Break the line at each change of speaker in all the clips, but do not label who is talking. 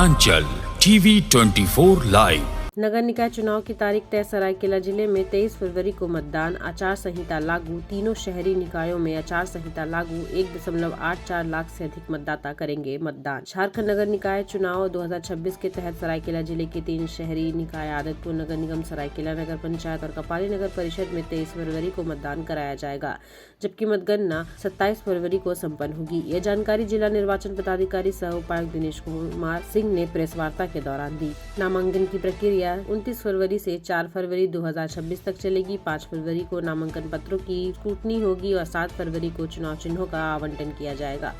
Uttaranchal TV 24 live.
नगर निकाय चुनाव की तारीख तय। सरायकेला जिले में 23 फरवरी को मतदान। आचार संहिता लागू। तीनों शहरी निकायों में आचार संहिता लागू। 1.84 लाख से अधिक मतदाता करेंगे मतदान। झारखंड नगर निकाय चुनाव 2026 के तहत सरायकेला जिले के 3 शहरी निकाय आदतपुर नगर निगम, सरायकेला नगर पंचायत और कपाली नगर परिषद में 23 फरवरी को मतदान कराया जाएगा, जबकि मतगणना 27 फरवरी को सम्पन्न होगी। यह जानकारी जिला निर्वाचन पदाधिकारी सह उपायुक्त दिनेश कुमार सिंह ने प्रेस वार्ता के दौरान दी। नामांकन की प्रक्रिया 29 फरवरी से 4 फरवरी 2026 तक चलेगी। 5 फरवरी को नामांकन पत्रों की स्क्रूटनी होगी और 7 फरवरी को चुनाव चिन्हों का आवंटन किया जाएगा।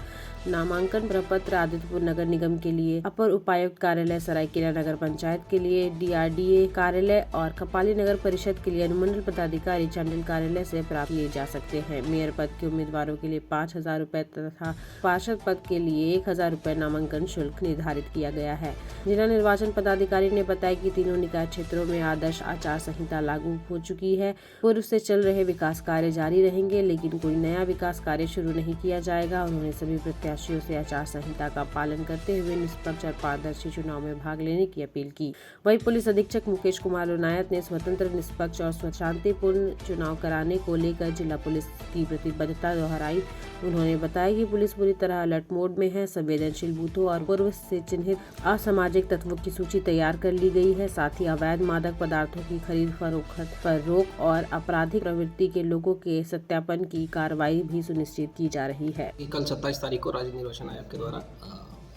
नामांकन प्रपत्र आदित्यपुर नगर निगम के लिए अपर उपायुक्त कार्यालय, सरायकेला नगर पंचायत के लिए DRDA कार्यालय और कपाली नगर परिषद के लिए अनुमंडल पदाधिकारी चंडील कार्यालय से प्राप्त किए जा सकते हैं। मेयर पद के उम्मीदवारों के लिए 5,000 रुपए तथा पार्षद पद के लिए 1,000 रुपए नामांकन शुल्क निर्धारित किया गया है। जिला निर्वाचन पदाधिकारी ने बताया कि तीनों निकाय क्षेत्रों में आदर्श आचार संहिता लागू हो चुकी है। पूर्व से चल रहे विकास कार्य जारी रहेंगे, लेकिन कोई नया विकास कार्य शुरू नहीं किया जाएगा। उन्होंने सभी प्रत्याशियों से आचार संहिता का पालन करते हुए निष्पक्ष और पारदर्शी चुनाव में भाग लेने की अपील की। वहीं पुलिस अधीक्षक मुकेश कुमार लोनायत ने स्वतंत्र, निष्पक्ष और शांतिपूर्ण चुनाव कराने को लेकर जिला पुलिस की प्रतिबद्धता दोहराई। उन्होंने बताया कि पुलिस पूरी तरह अलर्ट मोड में है। संवेदनशील बूथों और पूर्व से चिन्हित असामाजिक तत्वों की सूची तैयार कर ली गई है। साथ ही अवैध मादक पदार्थों की खरीद फरोख्त पर रोक और आपराधिक प्रवृत्ति के लोगों के सत्यापन की कार्रवाई भी सुनिश्चित की जा रही है।
कल 27 तारीख को राज्य निर्वाचन आयोग के द्वारा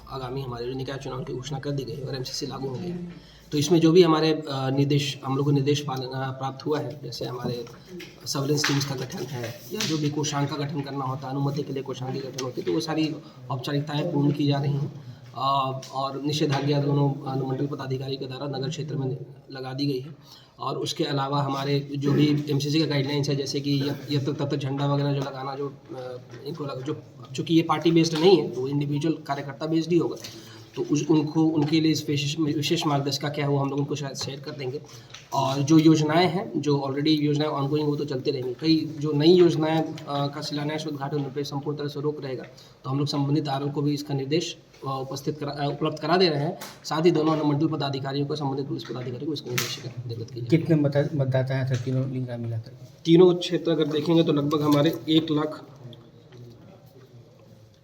आगामी हमारे निकाय चुनाव की घोषणा कर दी गई और MCC लागू हो गई। तो इसमें जो भी हमारे हम लोगों को निर्देश प्राप्त हुआ है, जैसे हमारे सर्विलेंस टीम्स का गठन है या जो भी कोषांग का गठन करना होता है, अनुमति के लिए कोषांग की गठन होती है, तो वो सारी औपचारिकताएं पूर्ण की जा रही हैं और निषेधाज्ञा दोनों अनुमंडल पदाधिकारी के द्वारा नगर क्षेत्र में लगा दी गई है। और उसके अलावा हमारे जो भी MCC के गाइडलाइंस है, जैसे कि यत्र तत्र झंडा वगैरह जो लगाना, जो इनको जो चूँकि ये पार्टी बेस्ड नहीं है तो इंडिविजुअल कार्यकर्ता बेस्ड ही होगा, तो उनके लिए इस विशेष मार्गदर्शिका क्या है वो हम लोग उनको शायद शेयर कर देंगे। और जो योजनाएं हैं, जो ऑलरेडी योजनाएं ऑनगोइंग वो तो चलते रहेंगी। कई जो नई योजनाएं का शिलान्यास उद्घाटन पे संपूर्ण तरह से रोक रहेगा, तो हम लोग संबंधित RO को भी इसका निर्देश उपलब्ध करा दे रहे हैं। साथ ही दोनों अनुमंडल पदाधिकारियों को, संबंधित पुलिस पदाधिकारी को इसका निर्देश निर्गत किया।
कितने मतदाता हैं सर तीनों लिंग मिलाकर?
तीनों क्षेत्र अगर देखेंगे तो लगभग हमारे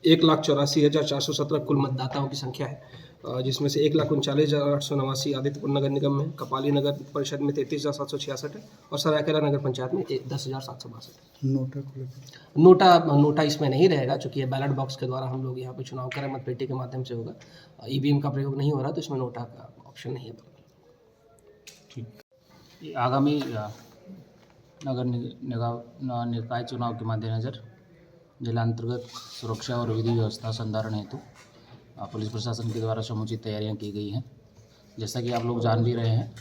1,84,417 कुल मतदाताओं की संख्या है, जिसमें से 1,39,889 आदित्यपुर नगर निगम में, कपाली नगर परिषद में 33,766 है और सरायकेला नगर पंचायत में 10,762 है। नोटा इसमें नहीं रहेगा, चूँकि ये बैलेट बॉक्स के द्वारा हम लोग यहाँ पे चुनाव करें, मतपेटी के माध्यम से होगा। EVM का प्रयोग नहीं हो रहा, तो इसमें नोटा का ऑप्शन नहीं है।
ठीक। आगामी नगर निकाय चुनाव के मद्देनज़र जिला अंतर्गत सुरक्षा और विधि व्यवस्था संधारण हेतु पुलिस प्रशासन के द्वारा समुचित तैयारियां की गई हैं। जैसा कि आप लोग जान भी रहे हैं,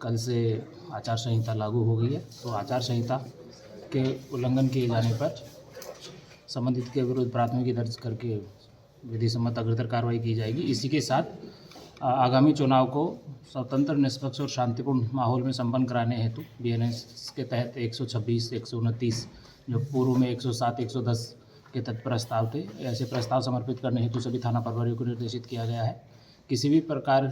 कल से आचार संहिता लागू हो गई है, तो आचार संहिता के उल्लंघन किए जाने पर संबंधित के विरुद्ध प्राथमिकी दर्ज करके विधि सम्मत अग्रतर कार्रवाई की जाएगी। इसी के साथ आगामी चुनाव को स्वतंत्र, निष्पक्ष और शांतिपूर्ण माहौल में संपन्न कराने हेतु BNS के तहत 126, 129 जो पूर्व में 107, 110 के तहत प्रस्ताव थे, ऐसे प्रस्ताव समर्पित करने हेतु सभी थाना प्रभारियों को निर्देशित किया गया है। किसी भी प्रकार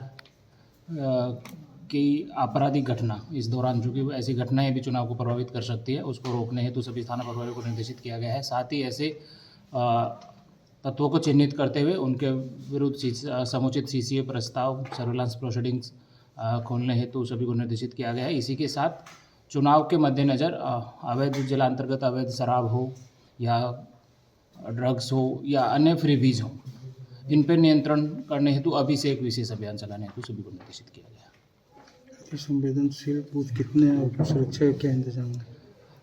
की आपराधिक घटना इस दौरान, जो कि ऐसी घटनाएं भी चुनाव को प्रभावित कर सकती है, उसको रोकने हेतु सभी थाना प्रभारियों को निर्देशित किया गया है। साथ ही ऐसे तत्वों को चिन्हित करते हुए उनके विरुद्ध समुचित CCA प्रस्ताव, सर्विलांस प्रोसीडिंग्स खोलने हेतु सभी को निर्देशित किया गया है। इसी के साथ चुनाव के मद्देनज़र अवैध जिला अंतर्गत अवैध शराब हो या ड्रग्स हो या अन्य फ्रीबीज हो, इन पर नियंत्रण करने हेतु अभी से एक विशेष अभियान चलाने हेतु सभी को निर्देशित किया गया।
संवेदनशील बूथ कितने और सुरक्षा के क्या इंतजाम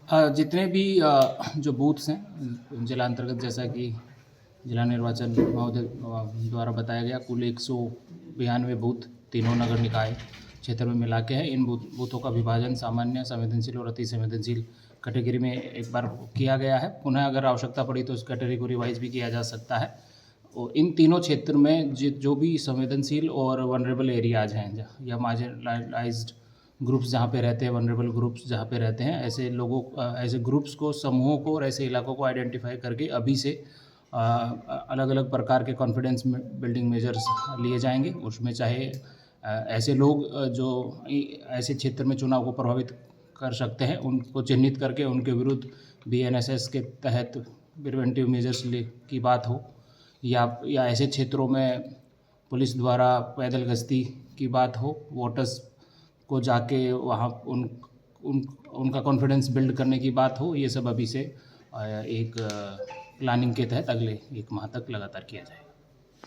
है?
जितने भी जो बूथ्स हैं जिला अंतर्गत, जैसा कि जिला निर्वाचन महोदय द्वारा बताया गया, कुल 192 बूथ तीनों नगर निकाय क्षेत्र में मिला के है। इन बूथों का विभाजन सामान्य, संवेदनशील और अति संवेदनशील कैटेगरी में एक बार किया गया है। पुनः अगर आवश्यकता पड़ी तो इस कैटेगरी को रिवाइज भी किया जा सकता है। और इन तीनों क्षेत्र में जो भी संवेदनशील और वनरेबल एरियाज हैं या मार्जिनलाइज्ड ग्रुप्स जहाँ पे रहते हैं, वनरेबल ग्रुप्स जहाँ पे रहते हैं, ऐसे लोगों, ऐसे ग्रुप्स को, समूहों को और ऐसे इलाकों को आइडेंटिफाई करके अभी से अलग अलग प्रकार के कॉन्फिडेंस बिल्डिंग मेजर्स लिए जाएंगे। उसमें चाहे ऐसे लोग जो ऐसे क्षेत्र में चुनाव को प्रभावित कर सकते हैं उनको चिन्हित करके उनके विरुद्ध BNSS के तहत प्रिवेंटिव मेजर्स की बात हो, या ऐसे क्षेत्रों में पुलिस द्वारा पैदल गश्ती की बात हो, वोटर्स को जाके वहाँ उनका कॉन्फिडेंस बिल्ड करने की बात हो। ये सब अभी से एक प्लानिंग के तहत अगले 1 माह तक लगातार किया जाएगा।